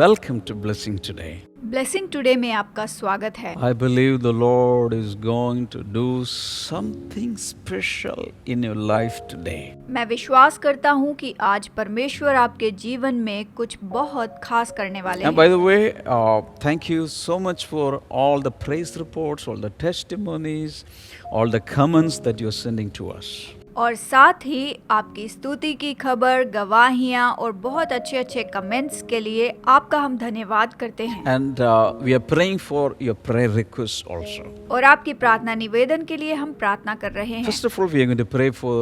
welcome to Blessing Today. Blessing today में आपका स्वागत है। I believe the Lord is going to do something special in your life today. मैं विश्वास करता हूँ कि आज परमेश्वर आपके जीवन में कुछ बहुत खास करने वाले And by हैं। the way, thank you so much for all the praise reports, all the testimonies, all the comments that you're sending to us. और साथ ही आपकी स्तुति की खबर, गवाहियाँ और बहुत अच्छे कमेंट्स के लिए आपका हम धन्यवाद करते हैं। And we are praying for your prayer requests also. और आपकी प्रार्थना निवेदन के लिए हम प्रार्थना कर रहे हैं। First of all, we are going to pray for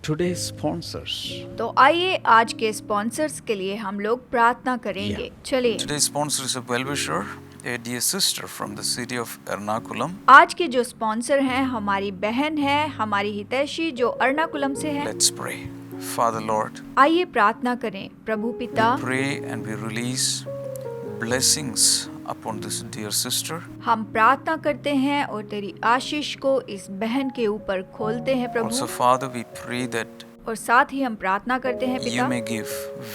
today's sponsors. तो आइए आज के स्पॉन्सर्स के लिए हम लोग प्रार्थना करेंगे। चलिए। Today's sponsor is a well-wisher, a dear sister from the city of Ernakulam. आज के जो स्पॉन्सर हैं हमारी बहन है, हमारी हितैषी जो अर्नाकुलम से है। Let's pray. Father Lord, आइए प्रार्थना करें। प्रभु पिता, pray and we release blessings upon this dear sister. हम प्रार्थना करते हैं और तेरी आशीष को इस बहन के ऊपर खोलते हैं प्रभु। Also, Father, we pray that और साथ ही हम प्रार्थना करते हैं you पिता may give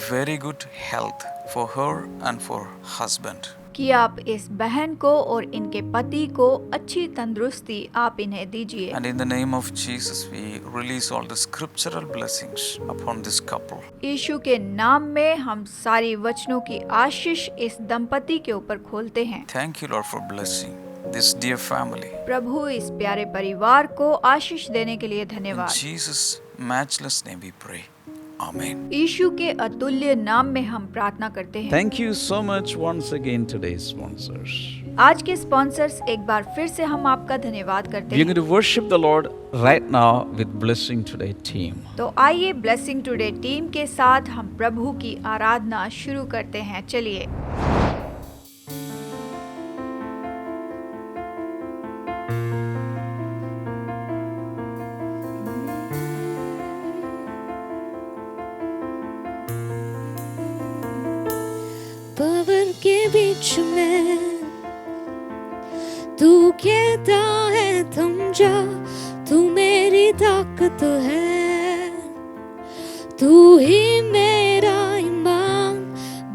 very good health for her and for husband. कि आप इस बहन को और इनके पति को अच्छी तंदुरुस्ती आप इन्हें दीजिए। And in the name of Jesus, we release all the scriptural blessings upon this couple. यीशु के नाम में हम सारी वचनों की आशीष इस दंपति के ऊपर खोलते हैं। Thank you, Lord, for blessing this dear family. प्रभु इस प्यारे परिवार को आशीष देने के लिए In धन्यवाद। Jesus' matchless name we pray. Amen. यीशु के अतुल्य नाम में हम प्रार्थना करते हैं। Thank you so much once again, today's sponsors. आज के स्पॉन्सर्स एक बार फिर से हम आपका धन्यवाद करते We are हैं। going to worship the Lord right now with Blessing Today team. तो आइए ब्लेसिंग टुडे टीम के साथ हम प्रभु की आराधना शुरू करते हैं। चलिए। पवन के बीच में तू कहता है थम जा, तू मेरी ताकत है, तू ही मेरा ईमान।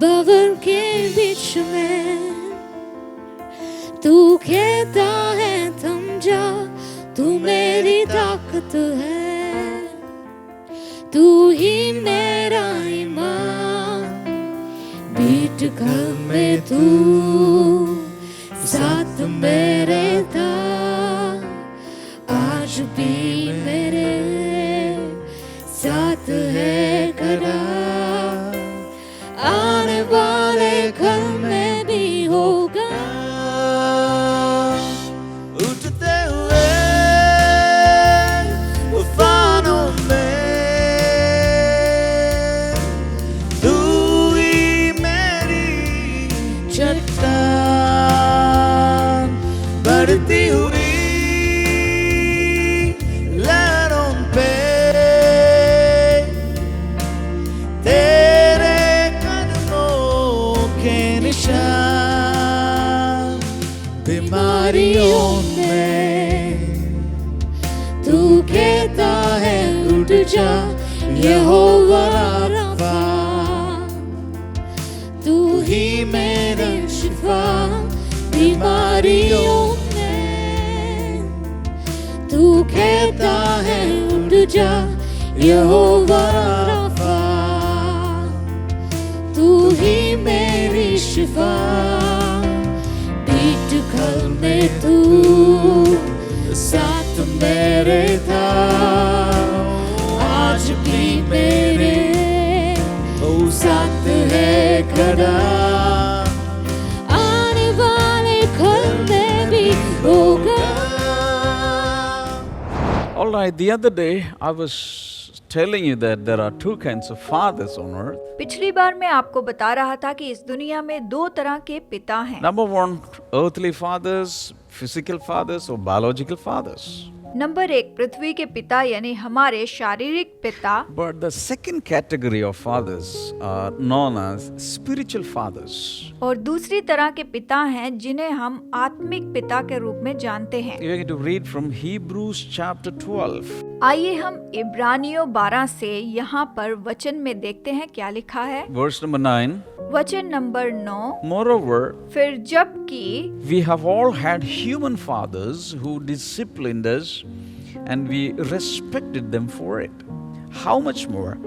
पवन के बीच में तू कहता है थम जा, तू मेरी ताकत है, तू ही मेरा ईमान। बीट घर में तू साथ मेरे था, आज भी मेरे साथ है खड़ा, आने वाले घर में भी होगा। उठते हुए तूफानों में तू ही मेरी चट्टान, बढ़ती हुई लहरों पे तेरे कदमों के निशान। बीमारियों में तू कहता है उठ जा, यहोवा रफ़ा, तू ही मेरे शिफा। बीमारियों में तू कहता है उठ जा, यहोवा रफ़ा, तू ही मेरी शिफा। बीट घर में तू साथ मेरे था, आज भी मेरे साथ है खड़ा, आने वाले घर में भी होगा। All right, the other day I was telling you that there are two kinds of fathers on earth. पिछली बार मैं आपको बता रहा था कि इस दुनिया में दो तरह के पिता हैं। Number one, earthly fathers, physical fathers or biological fathers. Number 1 पृथ्वी के पिता यानी हमारे शारीरिक पिता। But the second category of fathers are known as spiritual fathers. और दूसरी तरह के पिता हैं जिन्हें हम आत्मिक पिता के रूप में जानते हैं। We are going to read from Hebrews chapter 12. आइए हम इब्रानियों 12 से यहाँ पर वचन में देखते हैं क्या लिखा है। Verse number 9. वचन नंबर 9, Moreover, फिर जबकि we have all had human fathers who disciplined us and we respected them for it. How much more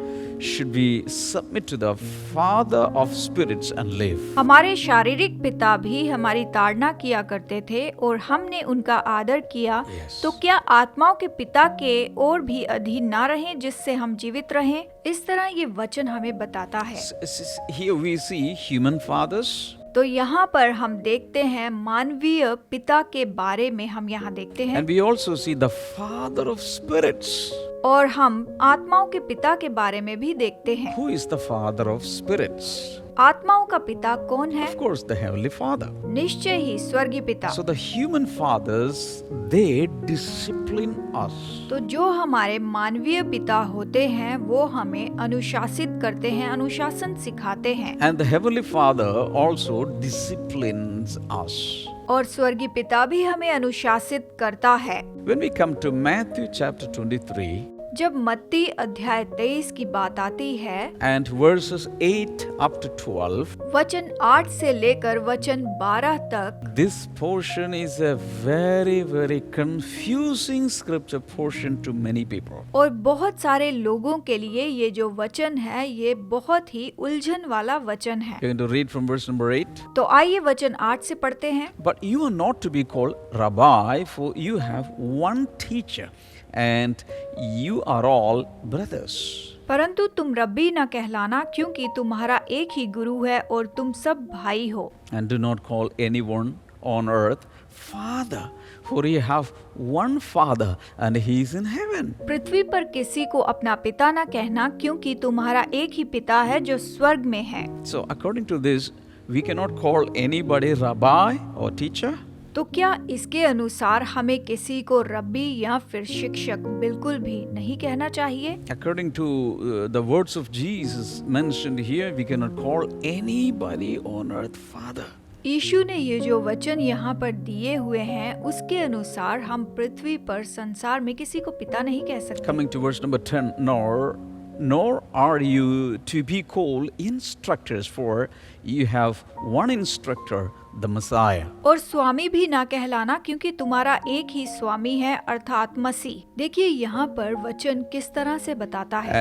should we submit to the Father of spirits and live? हमारे शारीरिक पिता भी हमारी ताड़ना किया करते थे और हमने उनका आदर किया, Yes. तो क्या आत्माओं के पिता के और भी अधीन ना रहें जिससे हम जीवित रहें? इस तरह ये वचन हमें बताता है। Here we see human fathers, तो यहाँ पर हम देखते हैं मानवीय पिता के बारे में हम यहाँ देखते हैं, and we also see the Father of spirits. और हम आत्माओं के पिता के बारे में भी देखते हैं। Who is the Father of spirits? आत्माओं का पिता कौन है? Of course, the Heavenly Father. निश्चय ही स्वर्गीय पिता। So the human fathers, they discipline us. तो जो हमारे मानवीय पिता होते हैं वो हमें अनुशासित करते हैं, अनुशासन सिखाते हैं, And the Heavenly Father also disciplines us. और स्वर्गीय पिता भी हमें अनुशासित करता है। When we come to Matthew chapter 23 जब मत्ती अध्याय 23 की बात आती है and verses 8 up to 12, वचन 8 से लेकर वचन 12 तक, this portion is a very, very confusing scripture portion to many people. और बहुत सारे लोगों के लिए ये जो वचन है ये बहुत ही उलझन वाला वचन है। You're going to read from verse number 8. तो आइए वचन 8 से पढ़ते हैं। But you are not to be called Rabbi, for you have one teacher, and you are all brothers. परंतु तुम रब्बी न कहलाना, क्योंकि तुम्हारा एक ही गुरु है और तुम सब भाई हो। And do not call anyone on earth Father, for you have one Father, and he is in heaven. पृथ्वी पर किसी को अपना पिता न कहना, क्योंकि तुम्हारा एक ही पिता है जो स्वर्ग में है। So according to this, we cannot call anybody Rabbi or teacher. तो क्या इसके अनुसार हमें किसी को रब्बी या फिर शिक्षक बिल्कुल भी नहीं कहना चाहिए? According to the words of Jesus mentioned here, we cannot call anybody on earth Father. यीशु ने ये जो वचन यहाँ पर दिए हुए हैं उसके अनुसार हम पृथ्वी पर संसार में किसी को पिता नहीं कह सकते। Coming to verse number 10, nor are you to be called instructors, for you have one instructor, the Messiah. और स्वामी भी ना कहलाना, क्योंकि तुम्हारा एक ही स्वामी है अर्थात मसीह। देखिए यहाँ पर वचन किस तरह से बताता है।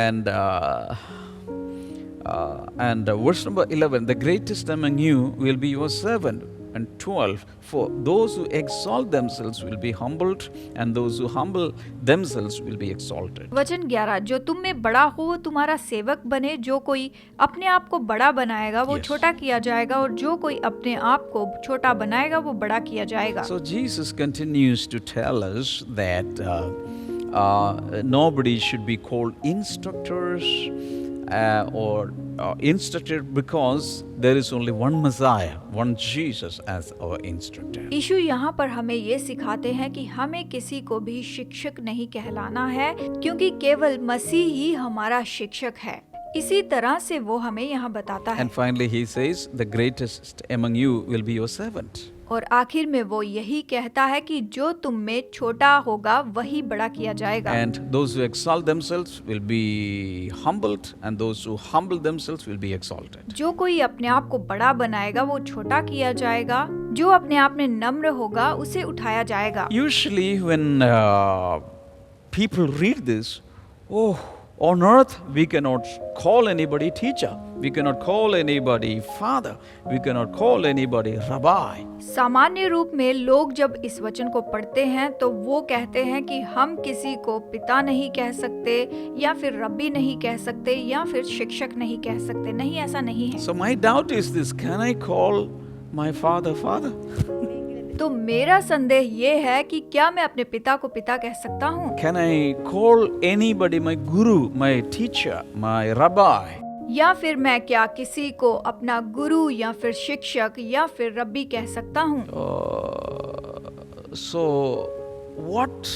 And verse number 11, the greatest among you will be your servant. And 12, for those who exalt themselves will be humbled, and those who humble themselves will be exalted. वचन 11, जो तुम में बड़ा हो वो तुम्हारा सेवक बने, जो कोई अपने आप को बड़ा बनाएगा वो Yes. छोटा किया जाएगा, और जो कोई अपने आप को छोटा बनाएगा वो बड़ा किया जाएगा। So Jesus continues to tell us that nobody should be called instructors or instructor, because there is only one Messiah, one Jesus as our instructor. यीशु यहाँ पर हमें ये सिखाते हैं कि हमें किसी को भी शिक्षक नहीं कहलाना है, क्योंकि केवल मसीह ही हमारा शिक्षक है। इसी तरह से वो हमें यहाँ बताता है। And finally he says, the greatest among you will be your servant. और आखिर में वो यही कहता है कि जो तुम में छोटा होगा वही बड़ा किया जाएगा। And those who exalt themselves will be humbled, and those who humble themselves will be exalted. जो कोई अपने आप को बड़ा बनाएगा वो छोटा किया जाएगा, जो अपने आप में नम्र होगा उसे उठाया जाएगा। Usually when people read this, oh, on earth we cannot call anybody teacher, we cannot call anybody father, we cannot call anybody rabbi. सामान्य रूप में लोग जब इस वचन को पढ़ते हैं तो वो कहते हैं कि हम किसी को पिता नहीं कह सकते, या फिर रब्बी नहीं कह सकते, या फिर शिक्षक नहीं कह सकते। नहीं, ऐसा नहीं है। So my doubt is this, can I call my father father? तो मेरा संदेह ये है कि क्या मैं अपने पिता को पिता कह सकता हूँ? Can I call anybody my guru, my teacher, my rabbi? या फिर मैं क्या किसी को अपना गुरु या फिर शिक्षक या फिर रब्बी कह सकता हूँ? So what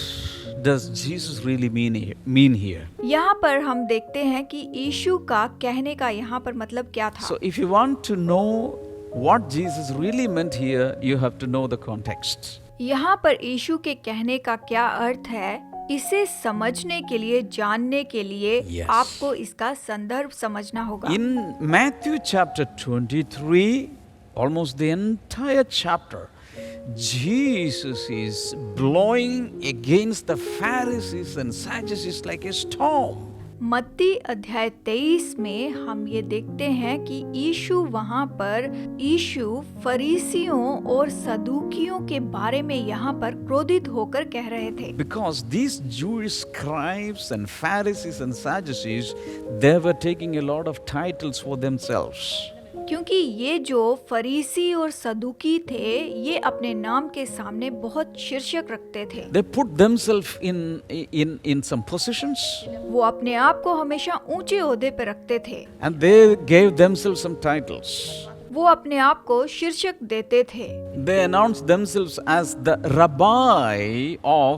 does Jesus really mean here? यहाँ पर हम देखते हैं कि यीशु का कहने का यहाँ पर मतलब क्या था। So if you want to know what Jesus really meant here, you have to know the context. यहाँ पर यीशु के कहने का क्या अर्थ है, इसे समझने के लिए, जानने के लिए Yes. आपको इसका संदर्भ समझना होगा। In Matthew chapter 23, almost the entire chapter, Jesus is blowing against the Pharisees and Sadducees like a storm. मत्ती अध्याय 23 में हम ये देखते हैं कि यीशु फरीसियों और सदूकियों के बारे में यहाँ पर क्रोधित होकर कह रहे थे। Because these Jewish scribes and Pharisees and Sadducees, they were taking a lot of titles for themselves. क्योंकि ये जो फरीसी और सदूकी थे, ये अपने नाम के सामने बहुत शीर्षक रखते थे। They put themselves in some positions, वो अपने आप को हमेशा ऊंचे ओहदे पे रखते थे। and they gave themselves some titles. वो अपने आप को शीर्षक देते थे। They announced themselves as the rabbi or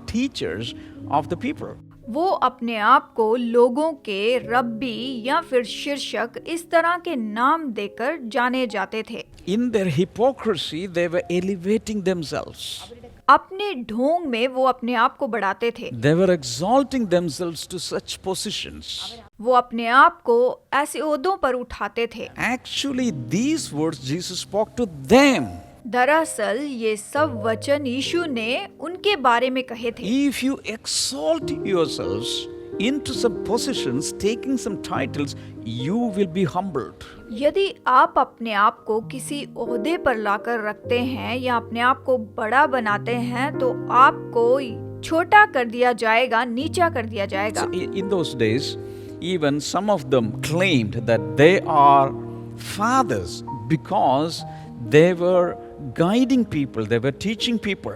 teachers of the people. वो अपने आप को लोगों के रब्बी या फिर शीर्षक इस तरह के नाम देकर जाने जाते थे। In their hypocrisy, they were elevating themselves. अपने ढोंग में वो अपने आप को बढ़ाते थे। They were exalting themselves to such positions. वो अपने आप को ऐसे ओहदों पर उठाते थे। Actually, these words Jesus spoke to them. दरअसल ये सब वचन यीशु ने उनके बारे में कहे थे। If you exalt yourselves into some positions, taking some titles, you will be humbled. यदि आप अपने आप को किसी ओहदे पर लाकर रखते हैं या अपने आप को बड़ा बनाते हैं, तो आपको छोटा कर दिया जाएगा, नीचा कर दिया जाएगा। So, in those days, even some of them claimed that they are fathers because they were guiding people, they were teaching people.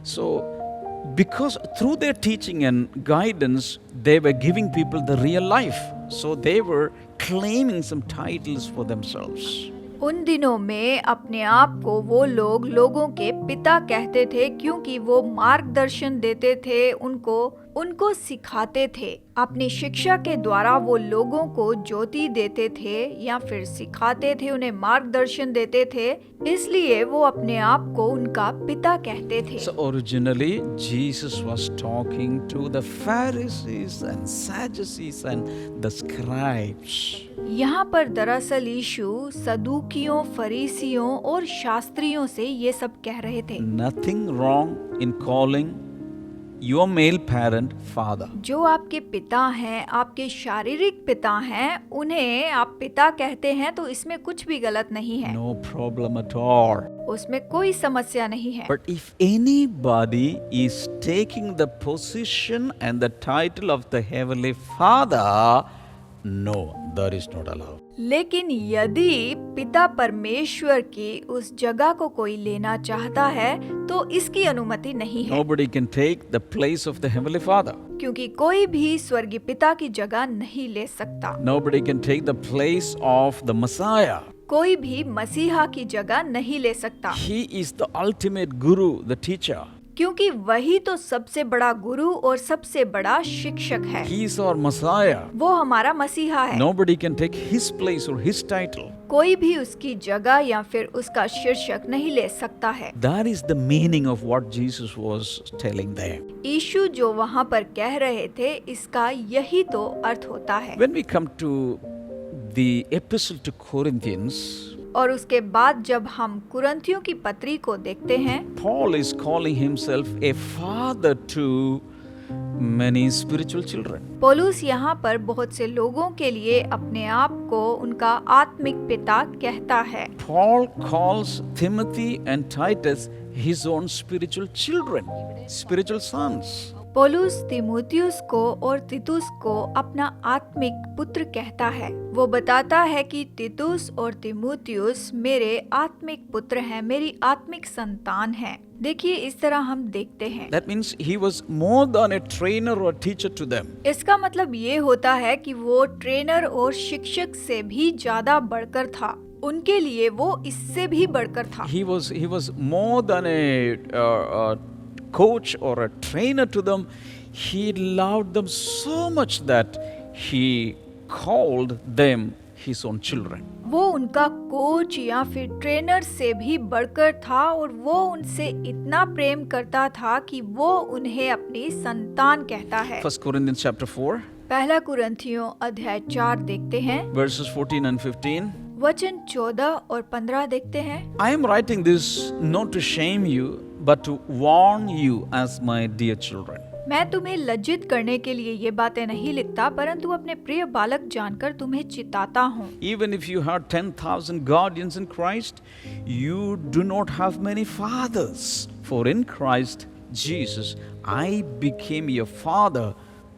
So, because through their teaching and guidance, they were giving people the real life. So, they were claiming some titles for themselves. उन दिनों में अपने आप को वो लोग लोगों के पिता कहते थे, क्योंकि वो मार्गदर्शन देते थे, उनको सिखाते थे। अपनी शिक्षा के द्वारा वो लोगों को ज्योति देते थे या फिर सिखाते थे, उन्हें मार्गदर्शन देते थे, इसलिए वो अपने आप को उनका पिता कहते थे। So originally Jesus was talking to the Pharisees and Sadducees and the scribes. यहाँ पर दरअसल यीशु सदूकियों, फरीसियों और शास्त्रियों से ये सब कह रहे थे। Nothing wrong in calling your male parent father. जो आपके पिता हैं, आपके शारीरिक पिता हैं, उन्हें आप पिता कहते हैं, तो इसमें कुछ भी गलत नहीं है। No problem at all. उसमें कोई समस्या नहीं है। But if anybody is taking the position and the title of the Heavenly Father, no, that is not allowed. लेकिन यदि पिता परमेश्वर की उस जगह को कोई लेना चाहता है, तो इसकी अनुमति नहीं है। Nobody can take the place of the Heavenly Father. क्योंकि कोई भी स्वर्गीय पिता की जगह नहीं ले सकता। Nobody can take the place of the Messiah. कोई भी मसीहा की जगह नहीं ले सकता। He is the ultimate guru, the teacher. क्योंकि वही तो सबसे बड़ा गुरु और सबसे बड़ा शिक्षक है। He is our Messiah. वो हमारा मसीहा है। Nobody can take his place or his title. कोई भी उसकी जगह या फिर उसका शीर्षक नहीं ले सकता है। That is the meaning of what Jesus was telling them. यीशु जो वहाँ पर कह रहे थे, इसका यही तो अर्थ होता है। When we come to the epistle to Corinthians, और उसके बाद जब हम कुरिन्थियों की पत्री को देखते हैं, Paul is calling himself a father to many spiritual children. पौलुस यहाँ पर बहुत से लोगों के लिए अपने आप को उनका आत्मिक पिता कहता है। Paul calls Timothy and Titus his own spiritual children, spiritual sons. पौलुस तीमुथियुस को और तीतुस को अपना आत्मिक पुत्र कहता है। वो बताता है कि तीतुस और तीमुथियुस मेरे आत्मिक पुत्र हैं, मेरी आत्मिक संतान हैं। देखिए, इस तरह हम देखते हैं। That means he was more than a trainer or teacher to them. इसका मतलब ये होता है कि वो ट्रेनर और शिक्षक से भी ज्यादा बढ़कर था। उनके लिए वो इससे भी बढ़कर था। He was more than a coach or a trainer to them. He loved them so much that he called them his own children. वो उनका कोच या फिर ट्रेनर से भी बढ़कर था और वो उनसे इतना प्रेम करता था कि वो उन्हें अपनी संतान कहता है। 1 Corinthians chapter 4, पहला कुरिन्थियों अध्याय 4 देखते हैं, verses 14 and 15. वचन 14 और 15 देखते हैं। I am writing this not to shame you, but to warn you as my dear children. मैं तुम्हें लज्जित करने के लिए ये बातें नहीं लिखता, परंतु अपने प्रिय बालक जानकर तुम्हें चिताता हूँ। Even if you have 10,000 guardians in Christ, you do not have many fathers. For in Christ Jesus, I became your father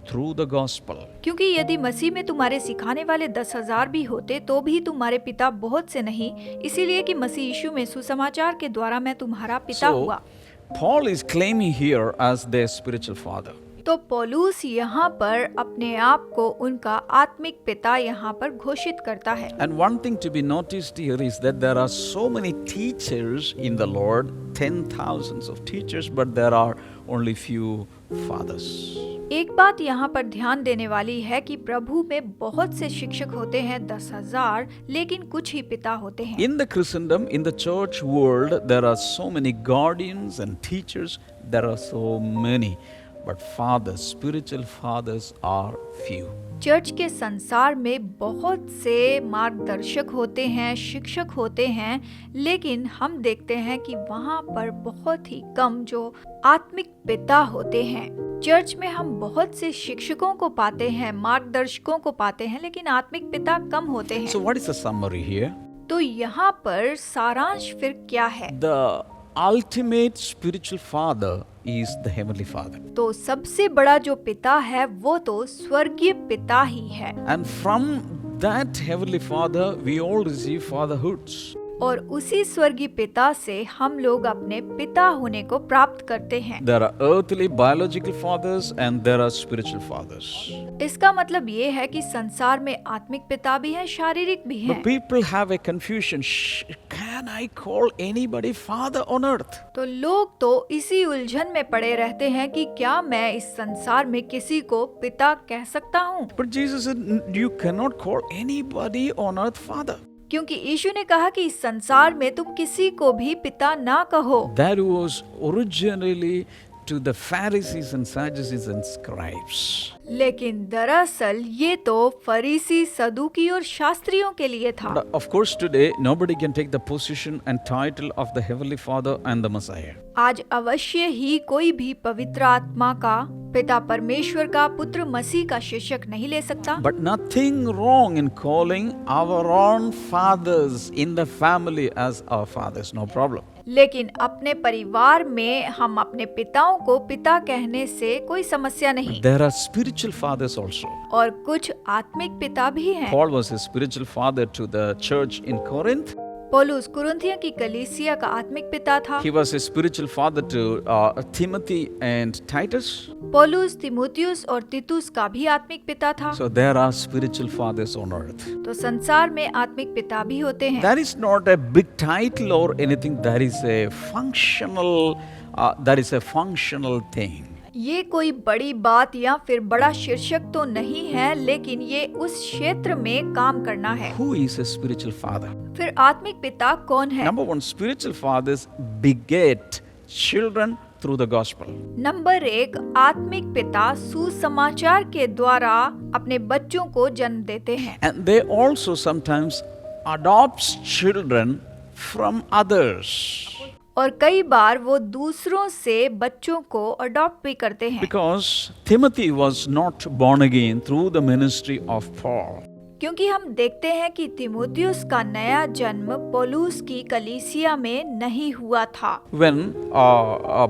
through the gospel. क्योंकि यदि मसीह में तुम्हारे सिखाने वाले 10,000 भी होते तो भी तुम्हारे पिता बहुत से नहीं, इसीलिए कि मसीह यीशु में सुसमाचार के द्वारा मैं तुम्हारा पिता So, हुआ। Paul is claiming here as their spiritual father. तो पौलुस यहाँ पर अपने आप को उनका आत्मिक पिता यहाँ पर घोषित करता है। And one thing to be noticed here is that there are so many teachers in the Lord, 10,000s of teachers, but there are only few fathers. एक बात यहाँ पर ध्यान देने वाली है कि प्रभु में बहुत से शिक्षक होते हैं 10,000, लेकिन कुछ ही पिता होते हैं। In the Christendom, in the church world, there are so many guardians and teachers. There are so many, but fathers, spiritual fathers, are few. Church के संसार में बहुत से मार्गदर्शक होते हैं, शिक्षक होते हैं, लेकिन हम देखते हैं कि वहाँ पर बहुत ही कम जो आत्मिक पिता होते हैं। चर्च में हम बहुत से शिक्षकों को पाते हैं, मार्गदर्शकों को पाते हैं, लेकिन आत्मिक पिता कम होते हैं। So what is the summary here? तो यहाँ पर सारांश फिर क्या है? The ultimate spiritual father is the heavenly father. तो सबसे बड़ा जो पिता है वो तो स्वर्गीय पिता ही है, And from that heavenly father, we all receive fatherhoods. और उसी स्वर्गीय पिता से हम लोग अपने पिता होने को प्राप्त करते हैं। There are earthly biological fathers and there are spiritual fathers. इसका मतलब ये है कि संसार में आत्मिक पिता भी हैं, शारीरिक भी But हैं। people have a confusion. Can I call anybody father on earth? तो लोग तो इसी उलझन में पड़े रहते हैं कि क्या मैं इस संसार में किसी को पिता कह सकता हूँ? But Jesus said, you cannot call anybody on earth father. क्योंकि यीशु ने कहा कि इस संसार में तुम किसी को भी पिता ना कहो। That was originally to the Pharisees and Sadducees and scribes. लेकिन दरअसल ये तो फरीसी, सदूकी और शास्त्रियों के लिए था। But of course today nobody can take the position and title of the Heavenly Father and the Messiah. आज अवश्य ही कोई भी पवित्र आत्मा का, पिता परमेश्वर का, पुत्र मसीह का शीर्षक नहीं ले सकता। But nothing wrong in calling our own fathers in the family as our fathers, no problem. लेकिन अपने परिवार में हम अपने पिताओं को पिता कहने से कोई समस्या नहीं। There are spiritual fathers also. और कुछ आत्मिक पिता भी हैं। Paul was a spiritual father to the church in Corinth. पौलुस कुरिन्थियों की कलीसिया का आत्मिक पिता था। He was a spiritual father to Timothy and Titus. पौलुस तिमुथियुस और तीतुस का भी आत्मिक पिता था। So there are spiritual fathers on earth. तो संसार में आत्मिक पिता भी होते हैं। That is not a big title or anything. That is a functional thing. ये कोई बड़ी बात या फिर बड़ा शीर्षक तो नहीं है, लेकिन ये उस क्षेत्र में काम करना है। Who is a spiritual father? फिर आत्मिक पिता कौन है? Number one, spiritual fathers beget children through the gospel. Number 1, आत्मिक पिता सुसमाचार के द्वारा अपने बच्चों को जन्म देते हैं। And they also sometimes adopts children from others. और कई बार वो दूसरों से बच्चों को अडॉप्ट भी करते हैं। Because Timothy was not born again through the ministry of Paul. क्योंकि हम देखते हैं कि तिमुथियुस का नया जन्म पौलुस की कलीसिया में नहीं हुआ था। When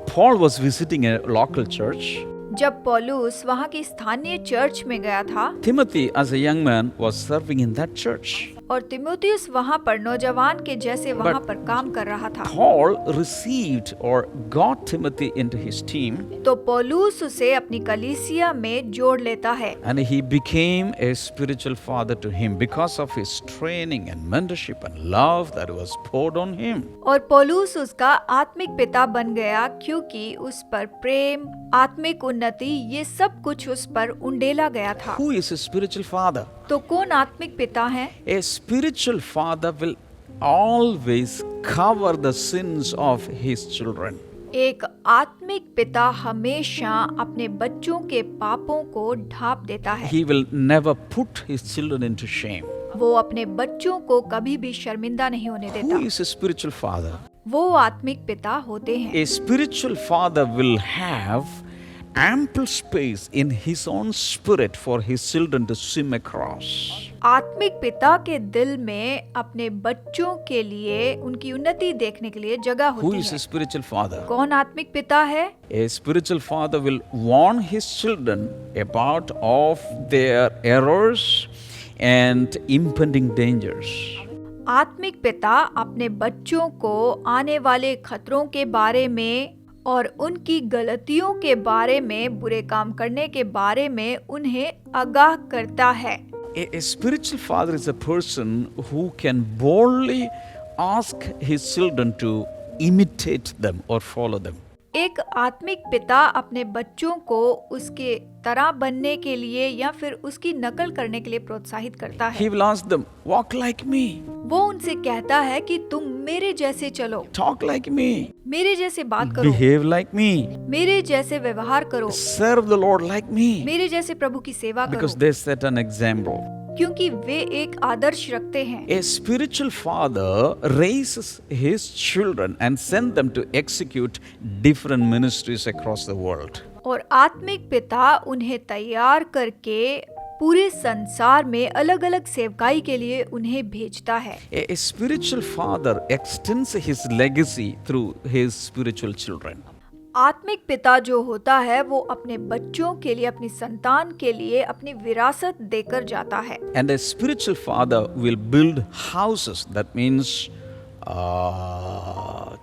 Paul was visiting a local church, जब पौलुस वहाँ की स्थानीय चर्च में गया था, Timothy as a young man was serving in that church. और तिमोथियुस वहाँ पर नौजवान के जैसे वहाँ पर काम कर रहा था। Paul received or got Timothy into his team, तो पौलुस उसे अपनी कलीसिया में जोड़ लेता है and he became a spiritual father to him because of his training and mentorship and love that was poured on him. और पौलुस उसका आत्मिक पिता बन गया क्योंकि उस पर प्रेम, आत्मिक उन्नति, ये सब कुछ उस पर उंडेला गया था। Who is a spiritual father? तो कौन आत्मिक पिता है? A spiritual father will always cover the sins of his children. एक आत्मिक पिता हमेशा अपने बच्चों के पापों को ढांप देता है। He will never put his children into shame. वो अपने बच्चों को कभी भी शर्मिंदा नहीं होने Who देता। is a spiritual father? वो आत्मिक पिता होते हैं। A spiritual father will have ample space in his own spirit for his children to swim across. आत्मिक पिता के दिल में अपने बच्चों के लिए, उनकी उन्नति देखने के लिए जगह Who होती is a है। spiritual father? कौन आत्मिक पिता है? A spiritual father will warn his children about of their errors and impending dangers. आत्मिक पिता अपने बच्चों को आने वाले खतरों के बारे में और उनकी गलतियों के बारे में, बुरे काम करने के बारे में उन्हें आगाह करता है। A spiritual father is a person who can boldly ask his children to imitate them or follow them. एक आत्मिक पिता अपने बच्चों को उसके तरह बनने के लिए या फिर उसकी नकल करने के लिए प्रोत्साहित करता He है। will ask them, walk like me, वो उनसे कहता है कि तुम मेरे जैसे चलो, talk like me, मेरे जैसे बात करो, behave like me, मेरे जैसे व्यवहार करो, serve the Lord like me, मेरे जैसे प्रभु की सेवा करो, because they set an example. क्योंकि वे एक आदर्श रखते हैं। A spiritual father raises his children and sends them to execute different ministries across the world. और आत्मिक पिता उन्हें तैयार करके पूरे संसार में अलग अलग सेवकाई के लिए उन्हें भेजता है। A spiritual father extends his legacy through his spiritual children. आत्मिक पिता जो होता है वो अपने बच्चों के लिए, अपनी संतान के लिए अपनी विरासत देकर जाता है। And a spiritual father will build houses, that means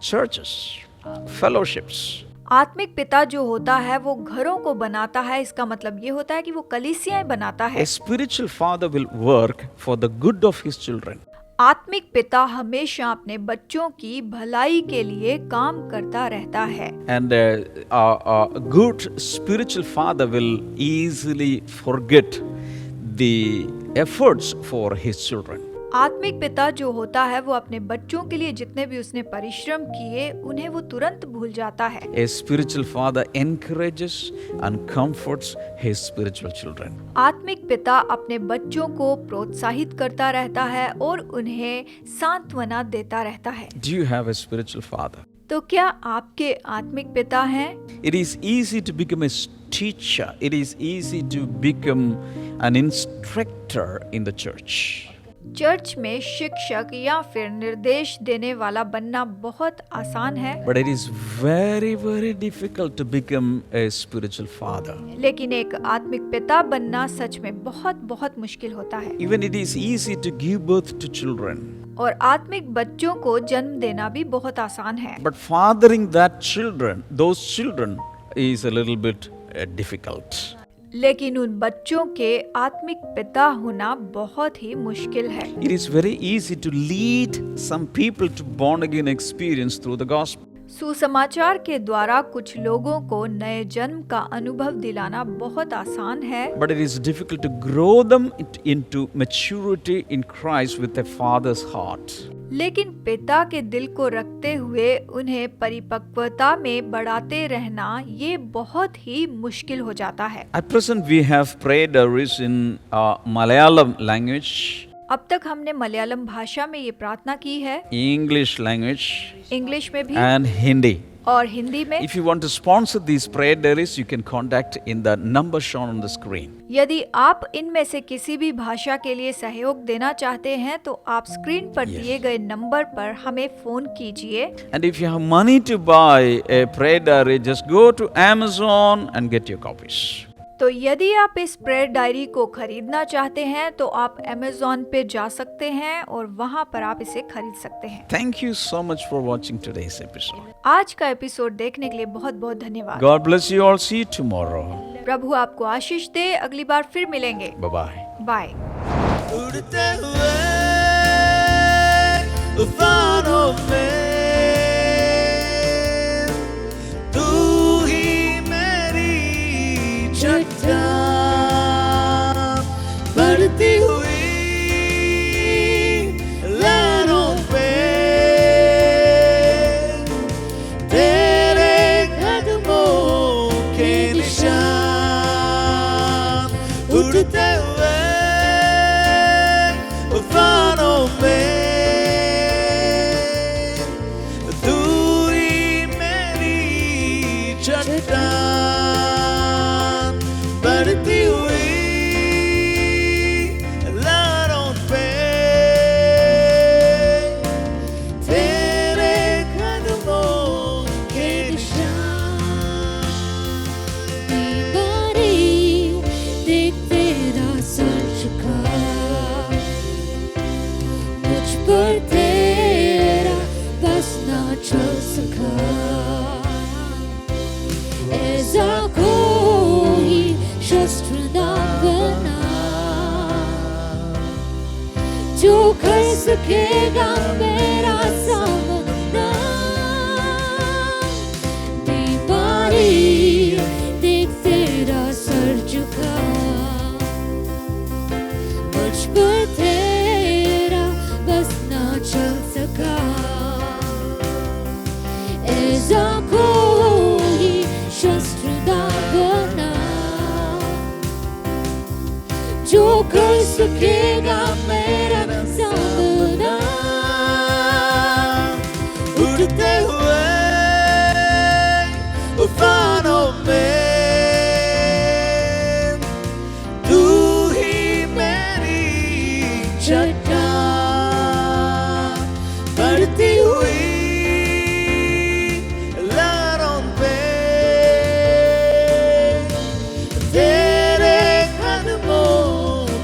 churches, fellowships. आत्मिक पिता जो होता है वो घरों को बनाता है, इसका मतलब ये होता है कि वो कलीसियाएं बनाता है। A spiritual father will work for the good of his children. आत्मिक पिता हमेशा अपने बच्चों की भलाई के लिए काम करता रहता है। And a good spiritual father will easily forget the efforts for his children. आत्मिक पिता जो होता है वो अपने बच्चों के लिए जितने भी उसने परिश्रम किए उन्हें वो तुरंत भूल जाता है। A spiritual father encourages and comforts his spiritual children. आत्मिक पिता अपने बच्चों को प्रोत्साहित करता रहता है और उन्हें सांत्वना देता रहता है। Do you have a spiritual father? तो क्या आपके आत्मिक पिता हैं? It is easy to become a teacher. It is easy to become an instructor in the church. Church में शिक्षक या फिर निर्देश देने वाला बनना बहुत आसान है, But it is very, very difficult to become a spiritual father. लेकिन एक आत्मिक पिता बनना सच में बहुत बहुत मुश्किल होता है। Even it is easy to give birth to children. और आत्मिक बच्चों को जन्म देना भी बहुत आसान है, But fathering those children is a little bit difficult. लेकिन उन बच्चों के आत्मिक पिता होना बहुत ही मुश्किल है। It is very easy to lead some people to born again experience through the gospel. सुसमाचार के द्वारा कुछ लोगों को नए जन्म का अनुभव दिलाना बहुत आसान है, But it is difficult to grow them into maturity in Christ with a father's heart. लेकिन पिता के दिल को रखते हुए उन्हें परिपक्वता में बढ़ाते रहना ये बहुत ही मुश्किल हो जाता है। At present we have prayer diaries in Malayalam language, अब तक हमने मलयालम भाषा में ये प्रार्थना की है, English language इंग्लिश में भी and Hindi. और हिंदी में। If you want to sponsor these prayer diaries, you can contact in the number shown on the screen. यदि आप इनमें से किसी भी भाषा के लिए सहयोग देना चाहते हैं तो आप स्क्रीन पर दिए गए नंबर पर हमें फोन कीजिए। And if you have money to buy a prayer diary, just go to Amazon and get your copies. तो यदि आप इस प्रेयर डायरी को खरीदना चाहते हैं तो आप Amazon पे जा सकते हैं और वहां पर आप इसे खरीद सकते हैं। Thank you so much for watching today's episode. आज का एपिसोड देखने के लिए बहुत बहुत धन्यवाद। God bless you all. See you tomorrow. प्रभु आपको आशीष दे। अगली बार फिर मिलेंगे। Bye-bye. बाय। उड़ते हुए तूफानों में तू ही मेरी चट्टान, बढ़ती हुई लहरों पे तेरे कदमों के निशान, उड़ते हुए तूफानों में तू ही मेरी चट्टान, बढ़ती हुई लहरों पे तेरे कदमों के निशान। बीमारी देख तेरा सर झुका, मुझ पर तेरा बस ना चल सका। ऐसा कोई शस्त्र ना बना जो कर सकेगा मेरा सामना। बीमारी देख तेरा सर झुका, मुझ पर तेरा बस ना चल सका। ऐसा कोई शस्त्र ना बना जो कर सकेगा मेरा सामना। उड़ते हुए तूफानों में तू ही मेरी चट्टान, बढ़ती हुई लहरों पे तेरे कदमों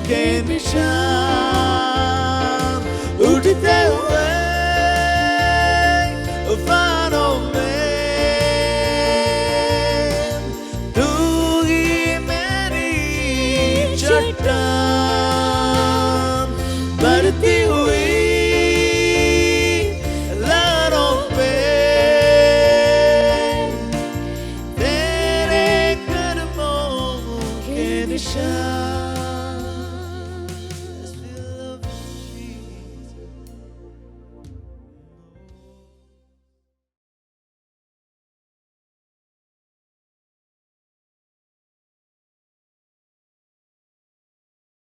के निशान, उड़ते हुए